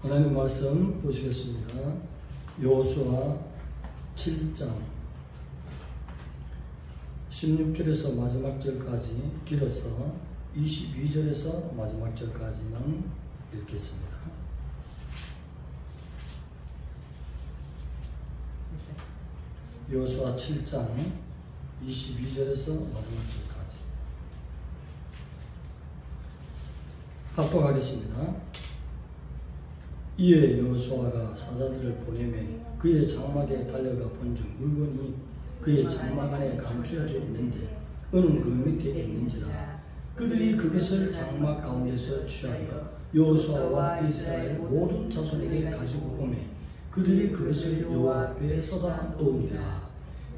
하나님 말씀 보시겠습니다. 여호수아 7장 16절에서 마지막 절까지, 길어서 22절에서 마지막 절까지만 읽겠습니다. 여호수아 7장 22절에서 마지막 절까지 합독하겠습니다. 이에 여호수아가 사자들을 보내매 그의 장막에 달려가 본즉 물건이 그의 장막 안에 감추어져 있는데 은은 그 밑에 있는지라. 그들이 그것을 장막 가운데서 취하여 여호수아와 이스라엘 모든 자손에게 가지고 오매 그들이 그것을 여호와 앞에 쏟아 놓으니라.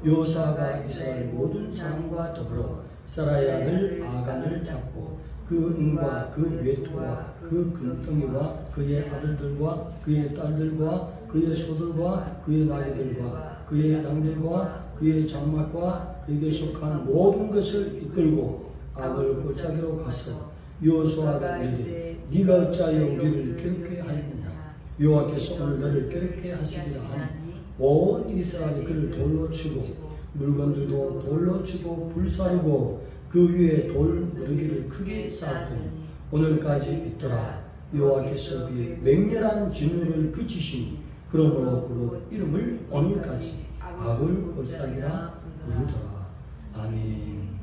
여호수아가 이스라엘 모든 사람과 더불어 사라의 아들 아간을 잡고 그 은과 그 외투와 그 금덩이와 그의 아들들과 그의 딸들과 그의 소들과 그의 나귀들과 그의 양들과 그의 장막과 그에게 속한 모든 것을 이끌고 악을 골짜기로 갔어. 여호수아가 이르되 네가 어찌하여 우리를 괴롭게 하였느냐. 여호와께서 오늘 너를 괴롭게 하시리라 하니 온 이스라엘이 그를 돌로 치고 물건들도 돌로 치고 불사르고 그 위에 돌 무더기를 크게 쌓았더니 오늘까지 있더라. 여호와께서 그의 맹렬한 진노를 그치시니 그러므로 그곳 이름을 오늘까지 악을 골짜기라 부르더라. 아멘.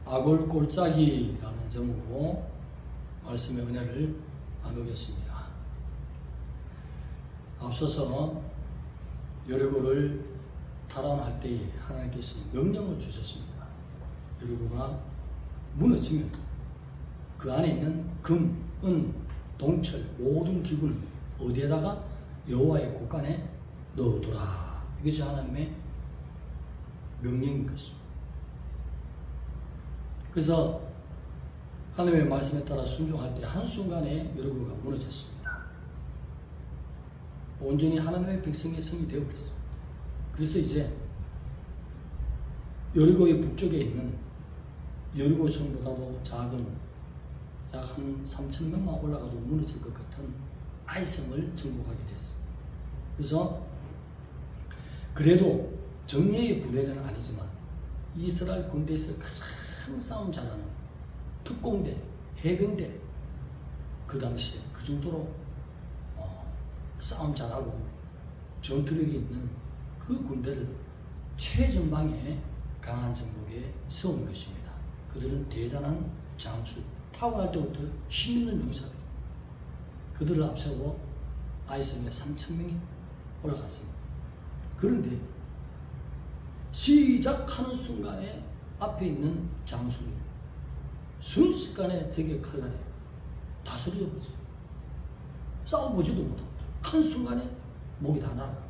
악을 골짜기라는 제목으로 말씀의 은혜를 나누겠습니다. 앞서서 여리고를 탈환할 때에 하나님께서 명령을 주셨습니다. 여리고가 무너지면 그 안에 있는 금, 은, 동철 모든 기구를 어디에다가 여호와의 곳간에 넣어두라. 이것이 하나님의 명령인 것입니다. 그래서 하나님의 말씀에 따라 순종할 때 한순간에 여리고가 무너졌습니다. 온전히 하나님의 백성의 성이 되어버렸습니다. 그래서 이제 여리고의 북쪽에 있는 여리고 성보다도 작은 약 한 3,000명만 올라가도 무너질 것 같은 아이성을 정복하게 됐습니다. 그래서 그래도 정예의 부대는 아니지만 이스라엘 군대에서 가장 싸움 잘하는 특공대, 해병대, 그 당시에 그 정도로 싸움 잘하고 전투력이 있는 그 군대를 최전방에 강한 정복에 세운 것입니다. 그들은 대단한 장수, 타고날 때부터 힘있는 용사들, 그들을 앞세워 아이성에 3,000명이 올라갔습니다. 그런데 시작하는 순간에 앞에 있는 장수를 순식간에 적의 칼날에 다스려 버렸어요. 싸워보지도 못하고 한순간에 목이 다 날아가면서,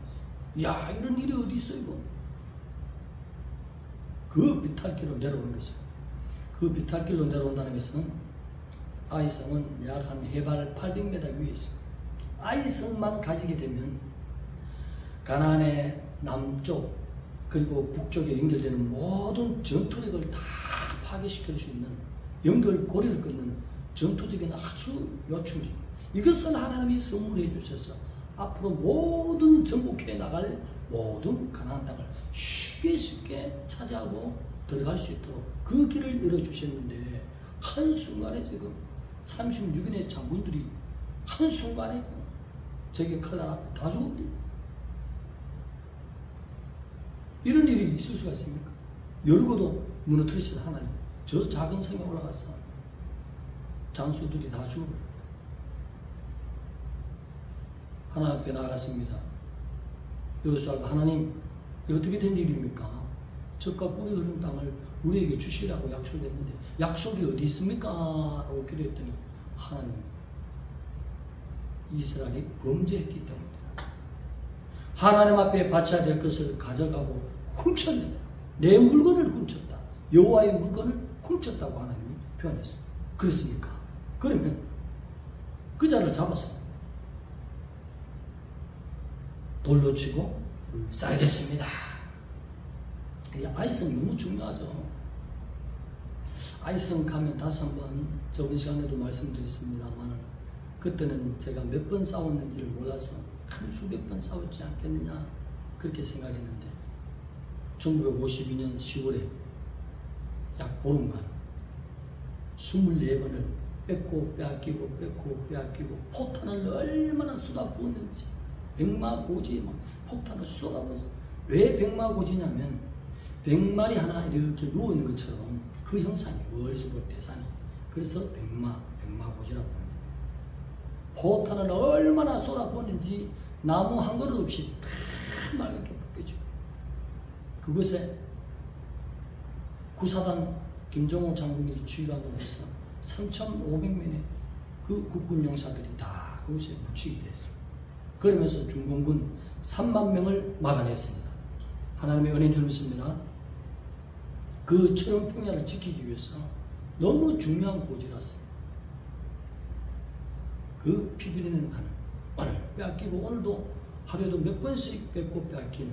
야, 이런 일이 어디 있어 이거. 그 비탈길로 내려오는 것입니다. 그 비탈길로 내려온다는 것은 아이성은 약 한 해발 800m 위에 있습니다. 아이성만 가지게 되면 가나안의 남쪽 그리고 북쪽에 연결되는 모든 전투력을 다 파괴시킬 수 있는 연결고리를 끊는 전투적인 아주 요충지, 이것을 하나님이 선물해 주셔서 앞으로 모든 정복해 나갈 모든 가나안 땅을 쉽게 차지하고 들어갈 수 있도록 그 길을 열어주셨는데, 한순간에 지금 36인의 장군들이 한순간에 저기 칼날 앞에 다 죽어버립니다. 이런 일이 있을 수가 있습니까? 여리고도 무너뜨리신 하나님, 저 작은 성에 올라가서 장수들이 다 죽어버립니다. 하나님 앞에 나갔습니다. 여호수아가 하나님, 어떻게 된 일입니까? 적과 꿀이 흐르는 땅을 우리에게 주시라고 약속했는데 약속이 어디 있습니까? 라고 기도했더니 하나님, 이스라엘이 범죄했기 때문입니다. 하나님 앞에 바쳐야 될 것을 가져가고 훔쳤다. 내 물건을 훔쳤다. 여호와의 물건을 훔쳤다고 하나님이 표현했습니다. 그렇습니까? 그러면 그 자를 잡았습니다. 돌로 치고 쌀겠습니다. 아이성이 너무 중요하죠. 아이성 가면 다시 한번 저번 시간에도 말씀드렸습니다만 그때는 제가 몇 번 싸웠는지를 몰라서 한 수백 번 싸웠지 않겠느냐 그렇게 생각했는데 1952년 10월에 약 보름간 24번을 뺏고 빼앗기고 포탄을 얼마나 쏟아부었는지 백마고지에 막 폭탄을 쏟아부어서 왜 백마고지냐면 100마리 하나 이렇게 누워있는 것처럼 그 형상이 멀리서 볼 대상이 그래서 백마고지라고 합니다. 포탄을 얼마나 쏟아부었는지 나무 한 그릇 없이 다 맑게 벗겨지고 그것에 구사단 김정호 장군이 주의관으로 해서 3,500명의 그 국군 용사들이 다 그것에 묻히게 됐어요. 그러면서 중공군 3만 명을 막아냈습니다. 하나님의 은혜인 줄 믿습니다. 그 철원 평야를 지키기 위해서 너무 중요한 고지라서 그 피비린내는 나는 오늘 빼앗기고 오늘도 하루에도 몇 번씩 뺏고 빼앗기는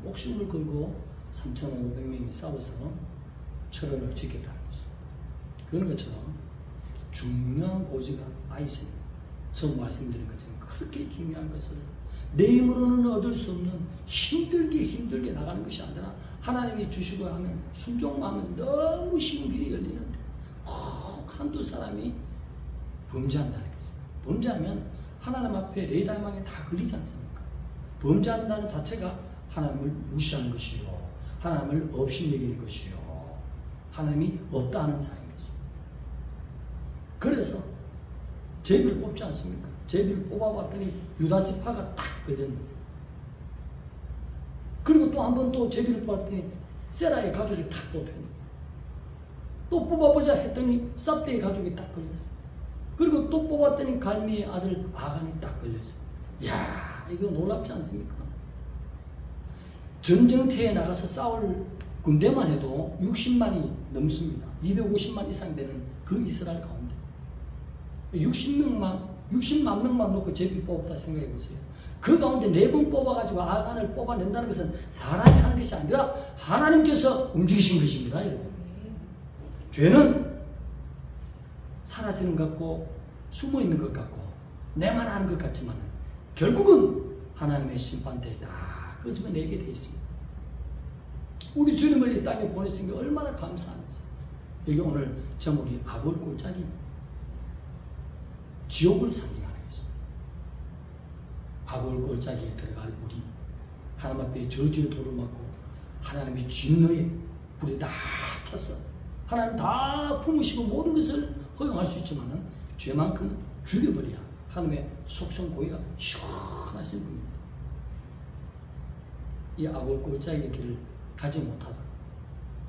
목숨을 걸고 3,500명이 싸워서 철원을 지켰다는 것입니다. 그런 것처럼 중요한 고지가 아이스입니다. 처음 말씀드린 것처럼 그렇게 중요한 것을 내 힘으로는 얻을 수 없는 힘들게 나가는 것이 아니라 하나님이 주시고 하면 순종만 하면 너무 쉬운 길이 열리는데 꼭 한두 사람이 범죄한다는 것입니다. 범죄하면 하나님 앞에 레이다망에 다 걸리지 않습니까? 범죄한다는 자체가 하나님을 무시하는 것이요 하나님을 없이 여기는 것이요 하나님이 없다 하는 자인 것입니다. 그래서 제비를 뽑지 않습니까? 제비를 뽑아봤더니 유다 지파가 딱 걸렸는데 그리고 또 한 번 또 제비를 뽑았더니 세라의 가족이 딱 뽑혔는데 또 뽑아보자 했더니 삽대의 가족이 딱 걸렸어. 그리고 또 뽑았더니 갈미의 아들 아간이 딱 걸렸어. 이야 이거 놀랍지 않습니까? 전쟁터에 나가서 싸울 군대만 해도 60만이 넘습니다. 250만 이상 되는 그 이스라엘 가운데 60만 명만 놓고 제비 뽑았다 생각해 보세요. 그 가운데 4번 뽑아가지고 아간을 뽑아낸다는 것은 사람이 하는 것이 아니라 하나님께서 움직이신 것입니다. 여러분. 죄는 사라지는 것 같고 숨어있는 것 같고 내만 아는 것 같지만 결국은 하나님의 심판대에 다 끄집어내게 되어 있습니다. 우리 주님을 이 땅에 보냈으니 얼마나 감사한지. 여기 오늘 제목이 아골 골짜기입니다. 지옥을 상징하는 것입니다. 아골 골짜기에 들어갈 우리 하나님 앞에 저주의 돌을 맞고 하나님의 진노에 불이 다 탔어. 하나님 다 품으시고 모든 것을 허용할 수 있지만 죄만큼 죽여버려야 하나님의 속성 고의가 시원하신 분입니다. 이 아골 골짜기의 길을 가지 못하다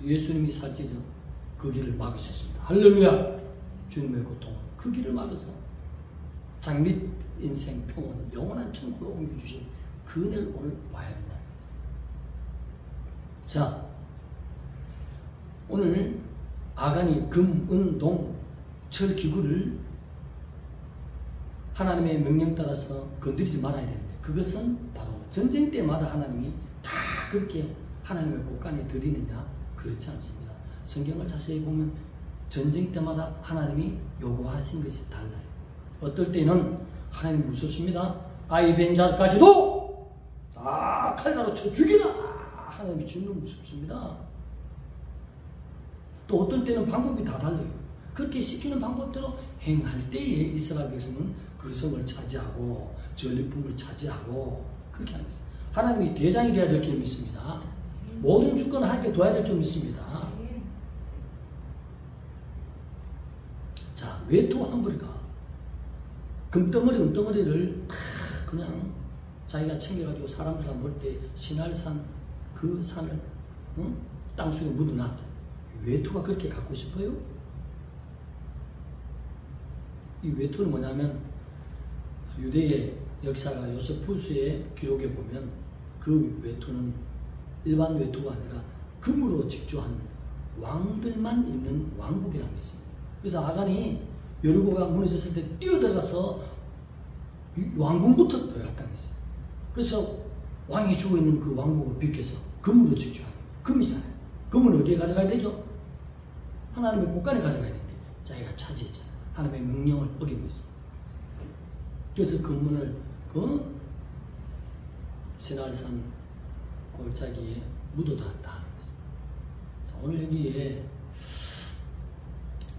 예수님이 살찌서 그 길을 막으셨습니다. 할렐루야. 주님의 고통 그 길을 막아서 장밋 인생 평온 영원한 천국으로 옮겨주신 그 은혜를 오늘 봐야 된다는 것입니다. 자, 오늘 아간이 금, 은, 동, 철 기구를 하나님의 명령 따라서 건드리지 말아야 되는데 그것은 바로 전쟁 때마다 하나님이 다 그렇게 하나님의 곳간에 드리느냐? 그렇지 않습니다. 성경을 자세히 보면 전쟁 때마다 하나님이 요구하신 것이 달라요. 어떨 때는 하나님 무섭습니다. 아이벤자까지도 다 칼날로 쳐 죽이라! 하나님이 주는 무섭습니다. 또 어떨 때는 방법이 다 달라요. 그렇게 시키는 방법대로 행할 때에 이스라엘 백성은 그 성을 차지하고 전리품을 차지하고 그렇게 하는 것입니다. 하나님이 대장이 되어야 될 줄 믿습니다. 모든 주권을 하나님께 둬야 될 줄 믿습니다. 자, 외투 한 벌이가 금덩어리를 다 그냥 자기가 챙겨가지고 사람들 볼 때 신할산 그 산을 땅속에 묻어놨다. 외투가 그렇게 갖고 싶어요? 이 외투는 뭐냐면 유대의 역사가 요세푸스의 기록에 보면 그 외투는 일반 외투가 아니라 금으로 직조한 왕들만 입는 왕복이라는 게 있습니다. 그래서 아간이 여리고가 무너졌을 때 뛰어들어가서 왕궁부터 들어갔다는 게 있어요. 그래서 왕이 주고 있는 그 왕복을 비켜서 금으로 직조한 금이잖아요. 금은 어디에 가져가야 되죠? 하나님의 곳간에 가져가야 되는데 자기가 차지했잖아. 하나님의 명령을 어기고 있어. 그래서 그 문을 시날산 골짜기에 묻어놨다. 오늘 여기에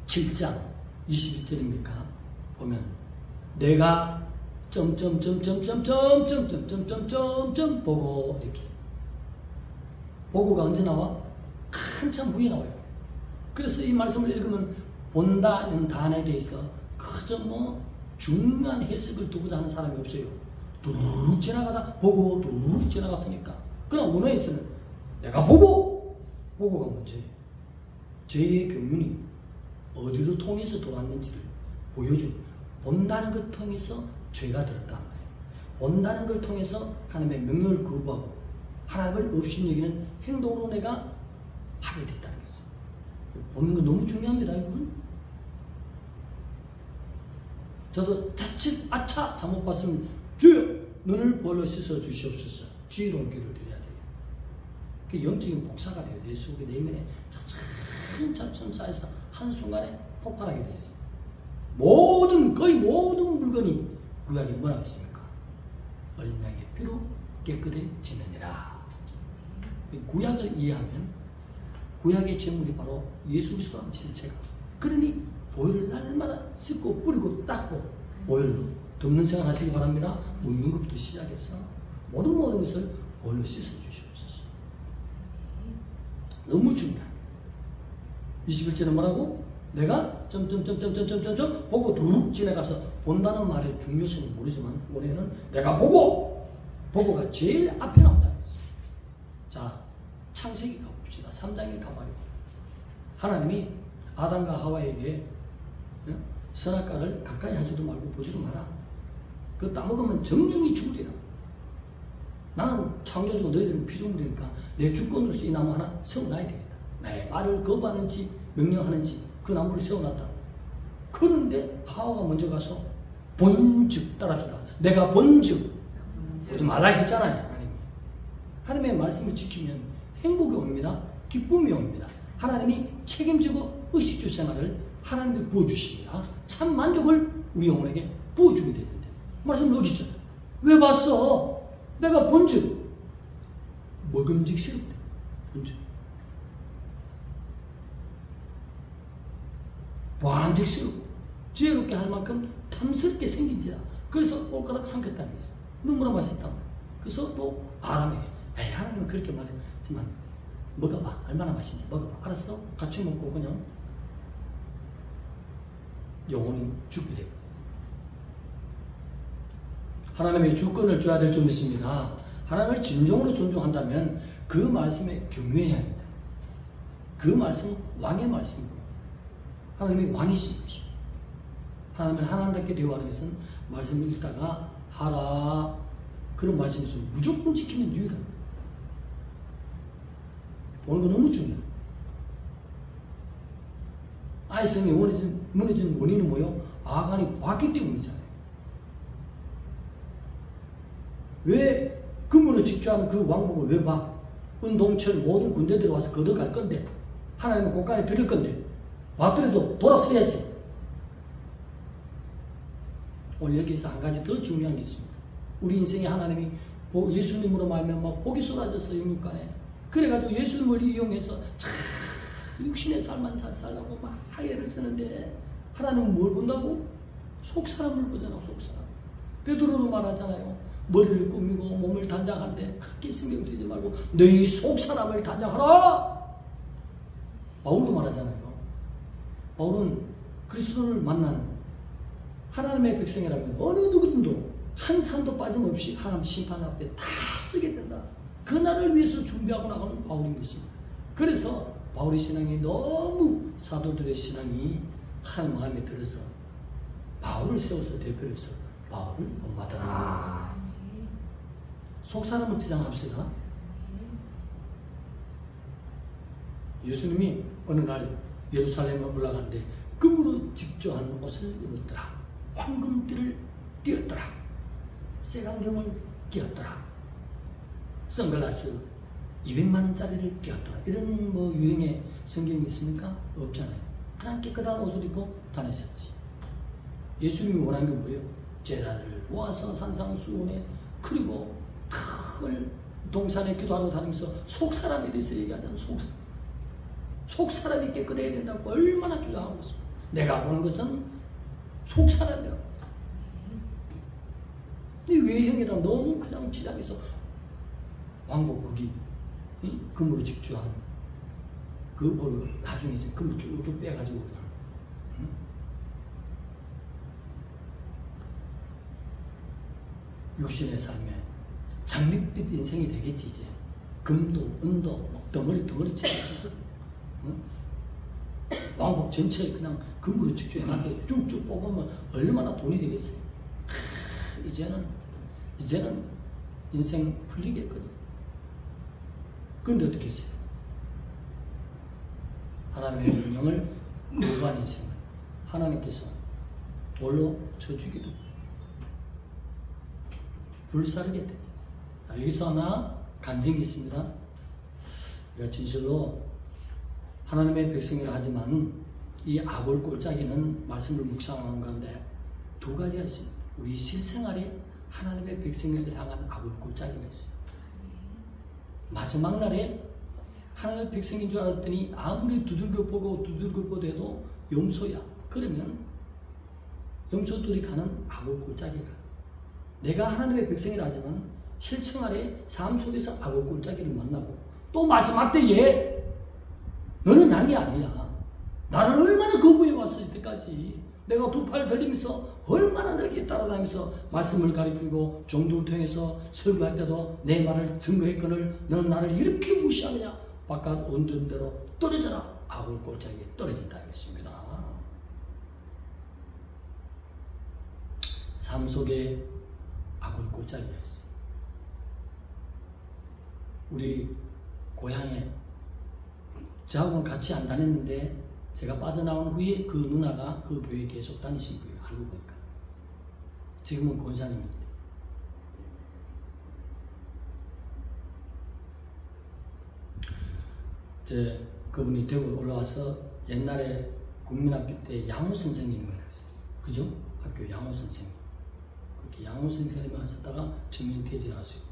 7장 21절입니까? 보면 내가 보고 이렇게 보고가 언제 나와? 한참 후에 나와요. 그래서 이 말씀을 읽으면 본다는 단어에 대해서 그저 중요한 해석을 두고자 하는 사람이 없어요. 뚜루룩 지나가다 보고 뚜루룩 지나갔으니까. 그러나 원어에서는 내가 보고가 뭔지 죄의 경륜이 어디로 통해서 돌았는지를 보여준, 본다는 것 통해서 죄가 들었단 말이에요. 본다는 걸 통해서 하나님의 명령을 거부하고 하나님을 없이 여기는 행동으로 내가 하게 됐다는 것이죠. 보는 거 너무 중요합니다, 여러분. 저도 자칫 잘못 봤으면 주여 너를 벌로 씻어 주시옵소서 지혜로운 기도를 드려야 돼요. 그 영적인 복사가 돼요. 내 속에 내면에 차츰 쌓여서 한순간에 폭발하게 되어 있습니다. 거의 모든 물건이 구약에 뭐라고 했습니까? 어린 양의 피로 깨끗해지느니라. 구약을 이해하면 구약의 제물이 바로 예수 그리스도라는 실체가. 그러니 보혈을 날마다 씻고 뿌리고 닦고 보혈로 덮는 생활 하시기 바랍니다. 묻는 것부터 시작해서 모든 것을 보혈로 씻어 주시옵소서. 너무 중요합니다. 21절은 뭐라고? 내가 보고 둑 지나가서 본다는 말의 중요성은 모르지만 올해는 내가 보고가 제일 앞에 나온다는 것이죠. 자, 창세기 가봅시다. 3장에 가봐요. 하나님이 아담과 하와에게 선악과를 가까이 하지도 말고 보지도 마라. 그거 따먹으면 정령이 죽으리라. 나는 창조주고 너희들은 피조물이니까 내 주권으로서 이 나무 하나 세워놔야 되겠다. 나의 말을 거부하는지 명령하는지 그 나무를 세워놨다. 그런데 하와가 먼저 가서 본즉 따라합시다. 내가 본즉 오지 말라 했잖아요. 하나님의 말씀을 지키면 행복이 옵니다. 기쁨이 옵니다. 하나님이 책임지고 의식주 생활을 하나님이 부어주십니다. 참 만족을 우리 영혼에게 부어주게 되는데 말씀 여기죠. 왜 봤어? 내가 본즉 먹음직스럽다. 본즉 보암직스럽고 지혜롭게 할 만큼 탐스럽게 생긴지라. 그래서 꼴까닥 삼켰다는 거죠. 너무나 맛있다. 그래서 또 아람에게 하나님은 그렇게 말했지만 먹어봐. 얼마나 맛있냐. 먹어봐. 알았어? 같이 먹고 그냥 영혼이 죽게 되고. 하나님의 주권을 줘야 될 줄 믿습니다. 하나님을 진정으로 존중한다면 그 말씀에 경외해야 합니다. 그 말씀은 왕의 말씀이고 하나님이 왕이신 것이죠. 하나님을 하나님답게 대우하는 것은 말씀을 읽다가 하라 그런 말씀에서 무조건 지키면 유익합니다. 보는 거 너무 중요해요. 아이성이 무너진 원인은 뭐예요? 아간이 봤기 때문이잖아요. 왜 근무를 집중하는 그 왕복을 왜 봐? 은동철 모든 군대들이 와서 걷어갈 건데 하나님은 곳간에 들을 건데 봤더라도 돌아서야지. 오늘 여기서 한 가지 더 중요한 게 있습니다. 우리 인생에 하나님이 예수님으로 말미암아 복이 쏟아져서 영육간에 그래가지고 예수님을 이용해서 참 육신의 삶만 잘 살라고 막 애를 쓰는데 하나님은 뭘 본다고? 속사람을 보잖아. 속사람. 베드로로 말하잖아요. 머리를 꾸미고 몸을 단장한데 크게 신경 쓰지 말고 너희 속사람을 단장하라. 바울도 말하잖아요. 바울은 그리스도를 만난 하나님의 백성이라면 어느 누구도 한 산도 빠짐없이 하나님 심판 앞에 다 쓰게 된다. 그날을 위해서 준비하고 나가는 바울인 것입니다. 그래서 바울의 신앙이 너무 사도들의 신앙이 한 마음에 들어서 바울을 세워서 대표로 해서 바울을 본받아라. 속사람을 지장합시다. 예수님이 어느 날 예루살렘에 올라갔는데 금으로 직조한 옷을 입었더라. 황금띠를 띄었더라. 색안경을 끼었더라. 선글라스 200만 원짜리를 끼었더라. 이런 유행의 성경이 있습니까? 없잖아요. 그냥 깨끗한 옷을 입고 다녔었지. 예수님이 원한 게 뭐예요? 제자들을 모아서 산상수훈에 그리고 큰 동산에 기도하러 다니면서 속사람에 대해서 얘기하잖아. 속사람이 깨끗해야 된다고 얼마나 주장하고 있어. 내가 보는 것은 속사람이라고. 이 외형에다 너무 그냥 지장해서 왕복 거기 금으로 직주한 그걸 나중에 이제 금을 쭉쭉 빼가지고 그냥 육신의 삶에 장밋빛 인생이 되겠지. 이제 금도 은도 막 덩어리 치고 왕복 전체에 그냥 금으로 직주해놔서 쭉쭉 뽑으면 얼마나 돈이 되겠어요. 이제는 인생 풀리겠거든. 그런데 어떻게 했어요? 하나님의 명령을 거부한 인생을 하나님께서 돌로 쳐 죽이도 불사르게 됐죠. 여기서 하나 간증이 있습니다. 우리가 진실로 하나님의 백성이라 하지만 이 아골 꼴짜기는 말씀을 묵상하는 가운데 두 가지가 있습니다. 우리 실생활에 하나님의 백성을 향한 아골 꼴짜기가 있어요. 마지막 날에 하나님의 백성인 줄 알았더니 아무리 두들겨 보도 해도 염소야. 그러면 염소들이 가는 아골 꼴짜기가, 내가 하나님의 백성이라 하지만 실생활에 삶 속에서 아골 꼴짜기를 만나고 또 마지막 때에 너는 양이 아니야. 나를 얼마나 거부해 왔어 이때까지. 내가 두 팔 들리면서 얼마나 너에게 따라다니면서 말씀을 가르치고 종도를 통해서 설교할 때도 내 말을 증거했거늘 너는 나를 이렇게 무시하느냐. 바깥 온든 대로 떨어져라. 아골 꼴짜기에 떨어진다 이것입니다. 삶 속에 아골 꼴짜기가 있어요. 우리 고향에 저하고는 같이 안 다녔는데 제가 빠져나온 후에 그 누나가 그 교회에 계속 다니신 거예요. 알고 보니까. 지금은 권사님입니다. 이제 그분이 대구에 올라와서 옛날에 국민학교 때 양호 선생님을 했어요. 그죠? 학교 양호 선생님. 그렇게 양호 선생님을 하셨다가 정년퇴직을 하시고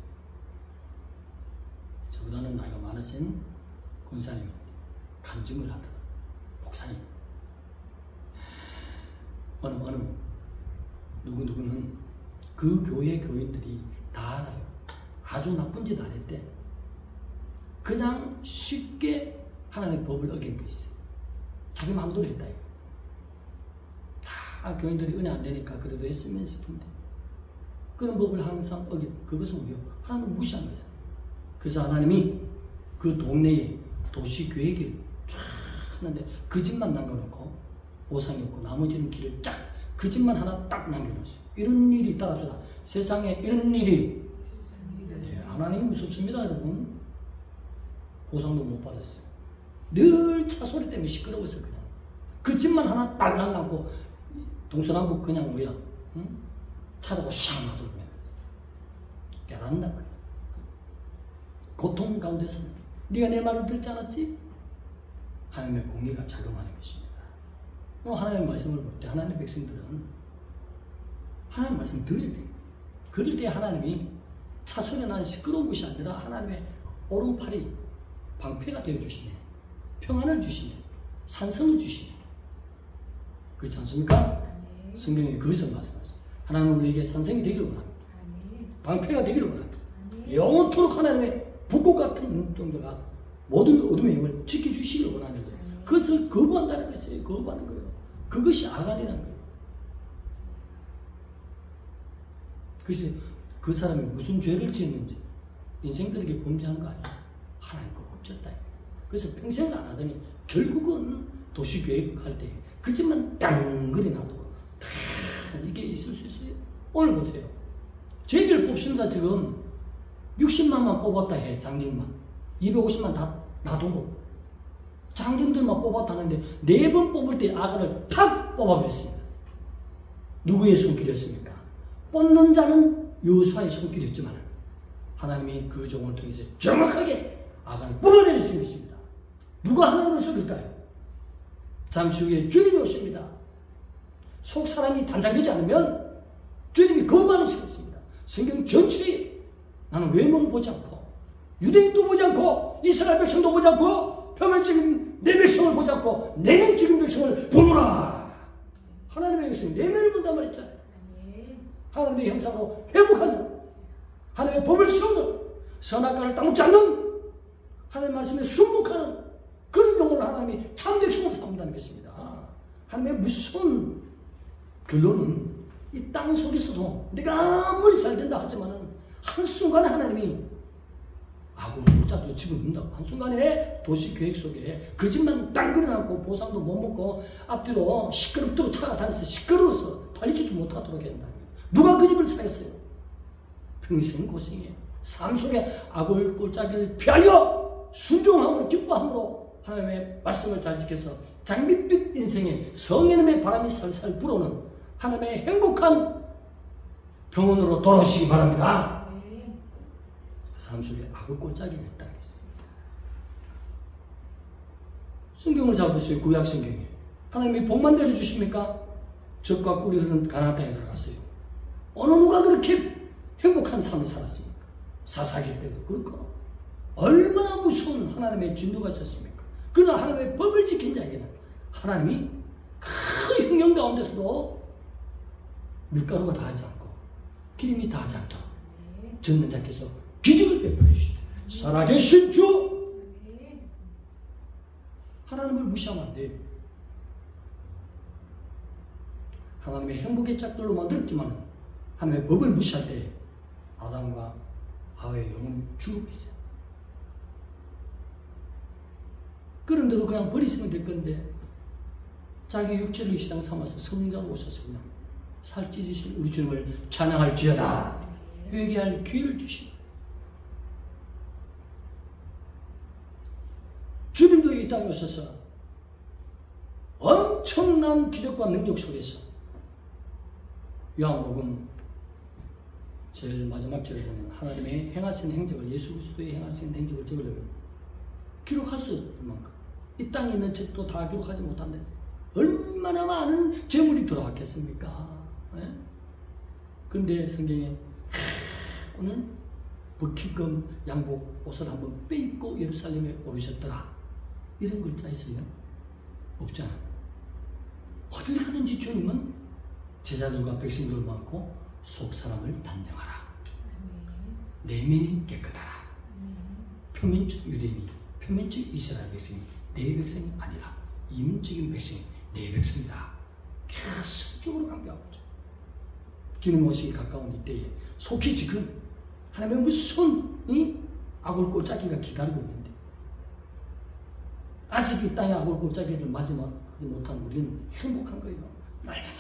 저보다는 나이가 많으신 권사님 간증을 하더라. 목사님 어느 누구는 그 교회 교인들이 다 알아요. 아주 나쁜 짓 안 했대. 그냥 쉽게 하나님의 법을 어긴 게 있어요. 자기 마음대로 했다. 다 교인들이 은혜 안 되니까 그래도 했으면 싶은데 그런 법을 항상 어긴, 그것은 뭐예요? 하나님을 무시한 거죠. 그래서 하나님이 그 동네에 도시 계획을 쫙 하는데 그 집만 남겨놓고 보상이 없고 나머지는 길을 쫙 그 집만 하나 딱 남겨놓았어요. 이런 일이 있다 합시다. 세상에 이런 일이 하나님이 무섭습니다 여러분. 보상도 못 받았어요. 늘 차 소리 때문에 시끄러워서 그냥 그 집만 하나 딱 남겨놓고 동서남북 그냥 뭐야 응? 차라고 샥 놔두면 깨닫는단 말이야. 고통 가운데서 네가 내 말을 듣지 않았지? 하나님의 공의가 작용하는 것입니다. 하나님의 말씀을 볼 때 하나님의 백성들은 하나님의 말씀을 들어야 돼요. 그럴 때 하나님이 차소리 나는 시끄러운 것이 아니라 하나님의 오른팔이 방패가 되어주시네. 평안을 주시네. 산성을 주시네. 그렇지 않습니까? 성경이 그것을 말씀하죠. 하나님은 우리에게 산성이 되기를 원합니다. 방패가 되기를 원합니다. 영원토록 하나님의 북극 같은 눈동자가 모든 어둠의 힘을 지켜주시기를 원하는 거예요. 그것을 거부한다는 것이에요. 거부하는 거예요. 그것이 아간이라는 거예요. 그래서 그 사람이 무슨 죄를 지었는지 인생들에게 범죄한 거 아니야. 하나님 거 곱졌다. 그래서 평생 안 하더니 결국은 도시계획할 때 그 집만 땅거리 놔두고 이게 있을 수 있어요. 오늘 보세요. 저희들 뽑습니다. 지금 60만만 뽑았다 해. 장정만 250만 다 놔두고 장정들만 뽑았다는데 4번 뽑을 때 아간을 탁 뽑아버렸습니다. 누구의 손길이었습니까? 뽑는 자는 여호수아의 손길이었지만 하나님이 그 종을 통해서 정확하게 아간을 뽑아내릴 수 있습니다. 누가 하나님을 속일까요? 잠시 후에 주님이 오십니다. 속 사람이 단장되지 않으면 주님이 거부하는 시간이 있습니다. 성경 전체에 나는 외모를 보지 않고 유대인도 보지 않고 이스라엘 백성도 보지 않고 표면적인 내 백성을 보지 않고 내면적인 백성을 보노라. 하나님의 백성이 내면을 본단 말이죠. 하나님의 형상으로 회복하는, 하나님의 법을 쓰는, 선악과를 따먹지 않는, 하나님의 말씀에 순복하는 그런 영혼을 하나님이 참 백성으로 삼는다는 것입니다. 하나님의 무서운 결론은 이 땅 속에서도 내가 아무리 잘 된다 하지만은 한순간에 하나님이 아구를 꽂아도 집어넣는다고. 한순간에 도시계획 속에 거짓만 땅그려놨고 보상도 못 먹고 앞뒤로 시끄럽도록 차가 다녀서 시끄러워서 달리지도 못하도록 한다. 누가 그 집을 사겠어요? 평생 고생해. 삶 속에 악을 꼴짜기를 피하여 순종함으로 기뻐함으로 하나님의 말씀을 잘 지켜서 장밋빛 인생에 성령의 바람이 살살 불어오는 하나님의 행복한 병원으로 돌아오시기 바랍니다. 삶 속에 악을 꼴짜기를 했다는 것입니다. 성경을 잘 보세요. 구약 성경에 하나님이 복만 내려주십니까? 적과 꿀이 흐르는 가나안 땅에 들어갔어요. 어느 누가 그렇게 행복한 삶을 살았습니까? 사사기 때도 그렇고 얼마나 무서운 하나님의 진노가 있었습니까? 그러나 하나님의 법을 지킨 자에게는 하나님이 큰 흉년 가운데서도 밀가루가 다하지 않고 기름이 다하지 않도록 젖는 자께서 기적을 베풀어 주시죠. 살아계신 주 하나님을 무시하면 안 돼요. 하나님의 행복의 짝들로 만들었지만 하나님의 법을 무시할 때 아담과 하와의 영혼이 죽음이죠. 그런데도 그냥 버리시면 될 건데 자기 육체를 이시당 삼아서 성자로 오셔서 그냥 살찌주신 우리 주님을 찬양할지어다. 회개할 기회를 주시고 주님도 이 땅에 오셔서 엄청난 기적과 능력 속에서 요한복음 제일 마지막 절에 보면 하나님의 행하신 행적을, 예수 그리스도의 행하신 행적을 적으려면 기록할 수 없을 만큼 이 땅에 있는 책도 다 기록하지 못한다 했어요. 얼마나 많은 재물이 들어왔겠습니까? 근데 성경에 오늘 부키금 양복 옷을 한번 빼입고 예루살렘에 오르셨더라 이런 글자 있어요? 없잖아. 어딜 가든지 주님은 제자들과 백성들을 많고 속 사람을 단정하라. 내면이 깨끗하라. 표면적 유대인이 표면적 이스라엘 백성이 내 백성이 아니라 이민적인 백성이 내 백성이다. 계속적으로 강조하고 있죠. 주님 오시기 가까운 이때에 속히 지금 하나님의 무슨 이 악을 꼴짜기가 기다리고 있는데 아직 이 땅에 악을 꼴짜기를 마지막하지 못한 우리는 행복한 거예요. 날마다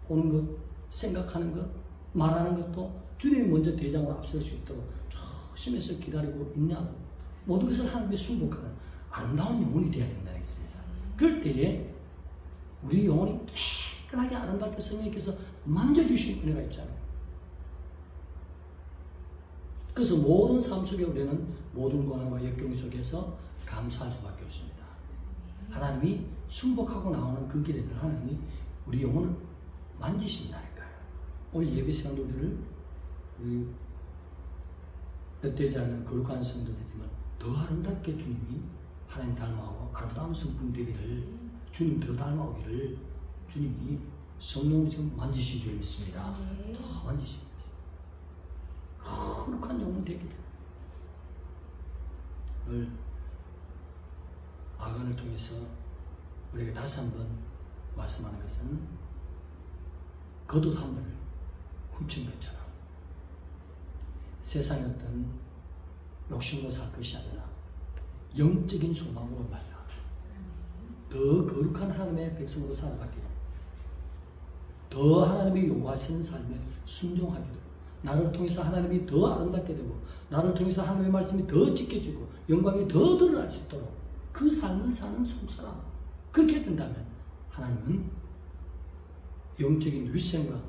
보는 것, 생각하는 것, 말하는 것도 주님이 먼저 대장으로 앞설 수 있도록 조심해서 기다리고 있냐. 모든 것을 하나님의 순복하는 아름다운 영혼이 되어야 된다 했습니다. 그럴 때에 우리 영혼이 깨끗하게 아름답게 성령께서 만져주신 은혜가 있잖아요. 그래서 모든 삶 속에 우리는 모든 고난과 역경 속에서 감사할 수밖에 없습니다. 하나님이 순복하고 나오는 그 길에는 하나님이 우리 영혼을 만지신다니까요. 오늘 예배 시간도 우리 엿되지 않은 거룩한 성도들이지만 더 아름답게 주님이 하나님 닮아오고 아름다운 성품 되기를 주님 더 닮아오기를 주님이 성령을 지금 만지신 줄 믿습니다. 더 만지십니다. 거룩한 영혼 되기를. 오늘 아간을 통해서 우리에게 다시 한번 말씀하는 것은 겉옷 한 벌을 훔친 것처럼 세상의 어떤 욕심으로 살 것이 아니라 영적인 소망으로 말이야 더 거룩한 하나님의 백성으로 살아가기를, 더 하나님이 요구하시는 삶에 순종하기를, 나를 통해서 하나님이 더 아름답게 되고 나를 통해서 하나님의 말씀이 더 지켜지고 영광이 더 드러날 수 있도록 그 삶을 사는 속사람. 그렇게 된다면 하나님은 영적인 위생과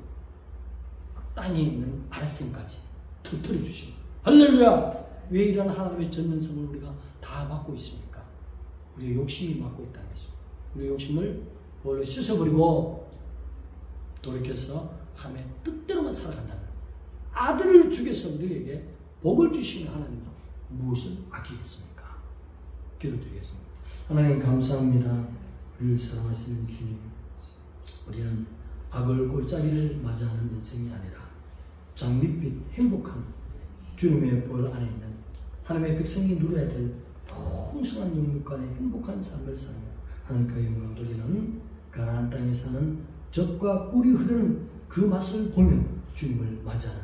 땅에 있는 발생까지 터뜨려 주십니다. 할렐루야! 왜 이런 하나님의 전능성을 우리가 다 맡고 있습니까? 우리의 욕심이 맡고 있다는 것입니다. 우리 욕심을 볼로 씻어버리고 돌이켜서 하나님의 뜻대로만 살아간다면 아들을 죽여서 우리에게 복을 주시는 하나님은 무엇을 아끼겠습니까? 기도드리겠습니다. 하나님 감사합니다. 우리를 사랑하시는 주님, 우리는 악을 골짜기를 맞이하는 인생이 아니라 장밋빛 행복한 주님의 볼 안에 있는 하나님의 백성이 누려야 될 풍성한 영육간의 행복한 삶을 사며 하나님께 영광을 돌리는 가나안 땅에 사는 젖과 꿀이 흐르는 그 맛을 보며 주님을 맞이하는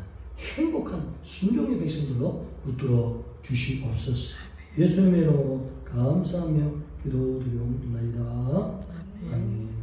행복한 순종의 백성들로 붙들어 주시옵소서. 예수님의 이름으로 감사하며 기도드리옵나이다. 아멘.